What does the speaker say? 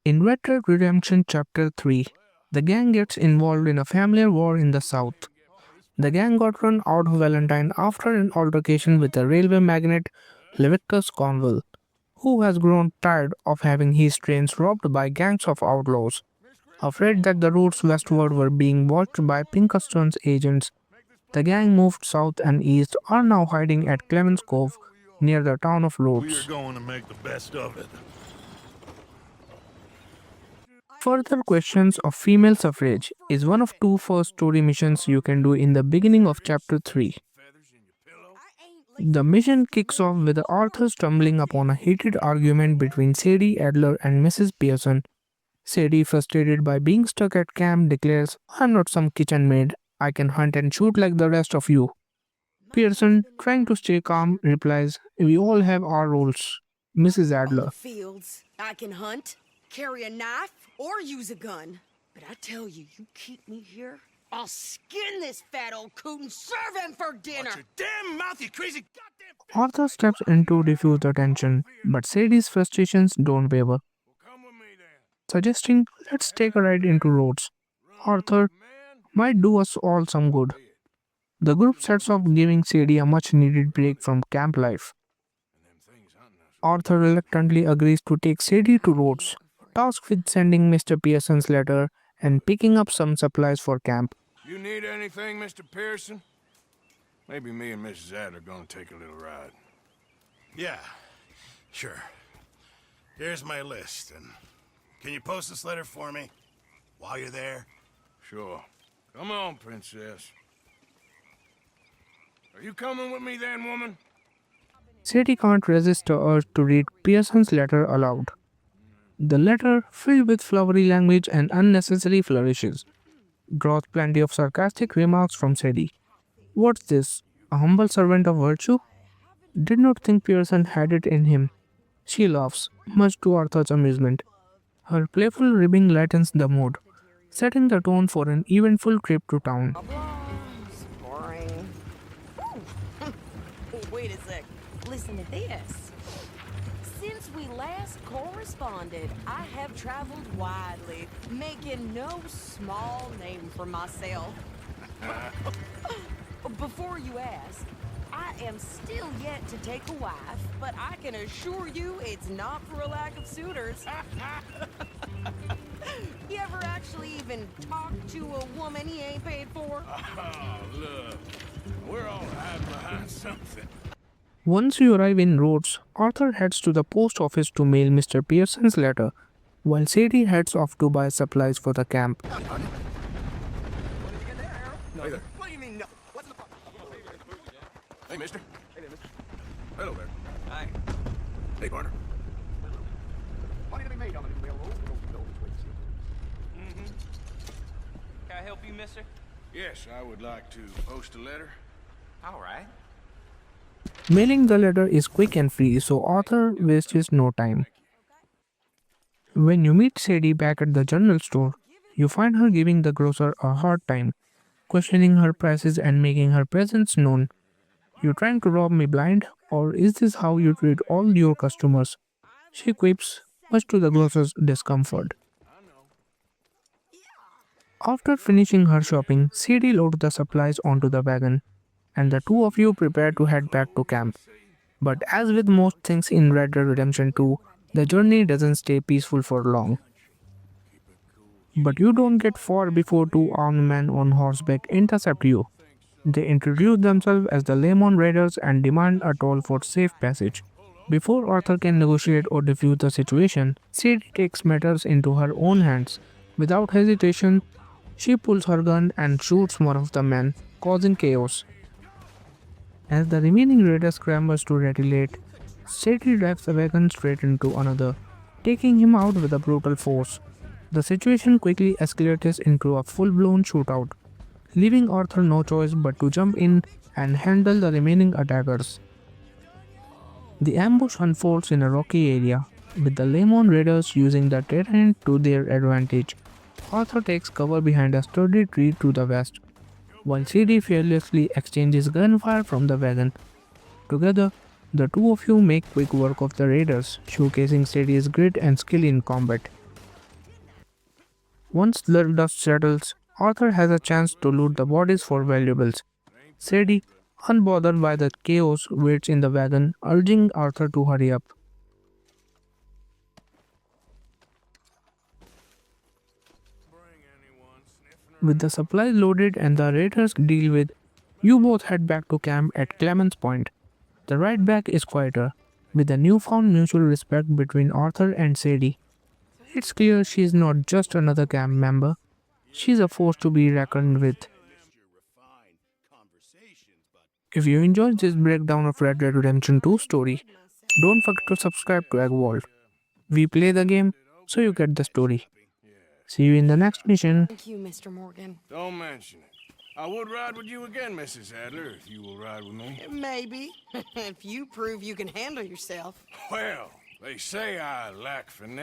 In Red Dead Redemption Chapter 3, the gang gets involved in a familiar war in the south. The gang got run out of Valentine after an altercation with the railway magnate Leviticus Cornwall, who has grown tired of having his trains robbed by gangs of outlaws. Afraid that the routes westward were being watched by Pinkerton's agents, the gang moved south and east, are now hiding at Clemens Cove near the town of We are Rhodes. going to make the best of it. Further Questions of Female Suffrage is one of two first story missions you can do in the beginning of Chapter 3. The mission kicks off with Arthur stumbling upon a heated argument between Sadie, Adler, and Mrs. Pearson. Sadie, frustrated by being stuck at camp, declares, "I'm not some kitchen maid. I can hunt and shoot like the rest of you." Pearson, trying to stay calm, replies, "We all have our roles." Mrs. Adler, Fields, I can hunt, carry a knife, or use a gun. But I tell you, you keep me here, I'll skin this fat old coot and serve him for dinner. Watch your damn mouth, you crazy goddamn... Arthur steps in to defuse the tension, but Sadie's frustrations don't waver, Come with me then. suggesting, "Let's take a ride into Rhodes. Arthur might do us all some good." The group sets off, giving Sadie a much needed break from camp life. Arthur reluctantly agrees to take Sadie to Rhodes, tasked with sending Mr. Pearson's letter and picking up some supplies for camp. You need anything, Mr. Pearson? Maybe me and Mrs. Adler are gonna take a little ride. Yeah, sure. Here's my list, and can you post this letter for me while you're there? Sure. Come on, princess. Are you coming with me then, woman? Sadie can't resist the urge to read Pearson's letter aloud. The letter, filled with flowery language and unnecessary flourishes, draws plenty of sarcastic remarks from Sadie. "What's this? A humble servant of virtue? Did not think Pearson had it in him." She laughs, much to Arthur's amusement. Her playful ribbing lightens the mood, setting the tone for an eventful trip to town. Boring. Wait a sec. Listen to this. Since we last corresponded, I have traveled widely, making no small name for myself. Before you ask, I am still yet to take a wife, but I can assure you it's not for a lack of suitors. You ever actually even talk to a woman he ain't paid for? Oh, look. We're all hiding behind something. Once you arrive in Rhodes, Arthur heads to the post office to mail Mr. Pearson's letter, while Sadie heads off to buy supplies for the camp. Hey there. What do you mean, no? What's the problem? Hey, mister. Hey there, mister. Hello there. Hi. Hey, partner. Money to be made on the new railroad. Can I help you, mister? Yes, I would like to post a letter. All right. Mailing the letter is quick and free, so Arthur wastes no time. When you meet Sadie back at the general store, you find her giving the grocer a hard time, questioning her prices and making her presence known. "You trying to rob me blind, or is this how you treat all your customers?" she quips, much to the grocer's discomfort. After finishing her shopping, Sadie loads the supplies onto the wagon, and the two of you prepare to head back to camp. But as with most things in Red Dead Redemption 2, the journey doesn't stay peaceful for long. But you don't get far before two armed men on horseback intercept you. They introduce themselves as the Lemoyne raiders and demand a toll for safe passage. Before Arthur can negotiate or defuse the situation, Sadie takes matters into her own hands. Without hesitation, she pulls her gun and shoots one of the men, causing chaos. As the remaining raider scrambles to retaliate, Sadie drives the wagon straight into another, taking him out with a brutal force. The situation quickly escalates into a full-blown shootout, leaving Arthur no choice but to jump in and handle the remaining attackers. The ambush unfolds in a rocky area, with the Lemoyne raiders using the terrain to their advantage. Arthur takes cover behind a sturdy tree to the west, while Sadie fearlessly exchanges gunfire from the wagon. Together, the two of you make quick work of the raiders, showcasing Sadie's grit and skill in combat. Once the dust settles, Arthur has a chance to loot the bodies for valuables. Sadie, unbothered by the chaos, waits in the wagon, urging Arthur to hurry up. With the supplies loaded and the raiders deal with, you both head back to camp at Clemens Point. The ride back is quieter, with a newfound mutual respect between Arthur and Sadie. It's clear she is not just another camp member, she's a force to be reckoned with. If you enjoyed this breakdown of Red Dead Redemption 2 story, don't forget to subscribe to Egg Vault. We play the game, so you get the story. See you in the next mission. Thank you, Mr. Morgan. Don't mention it. I would ride with you again, Mrs. Adler, if you will ride with me. Maybe. If you prove you can handle yourself. Well, they say I lack finesse.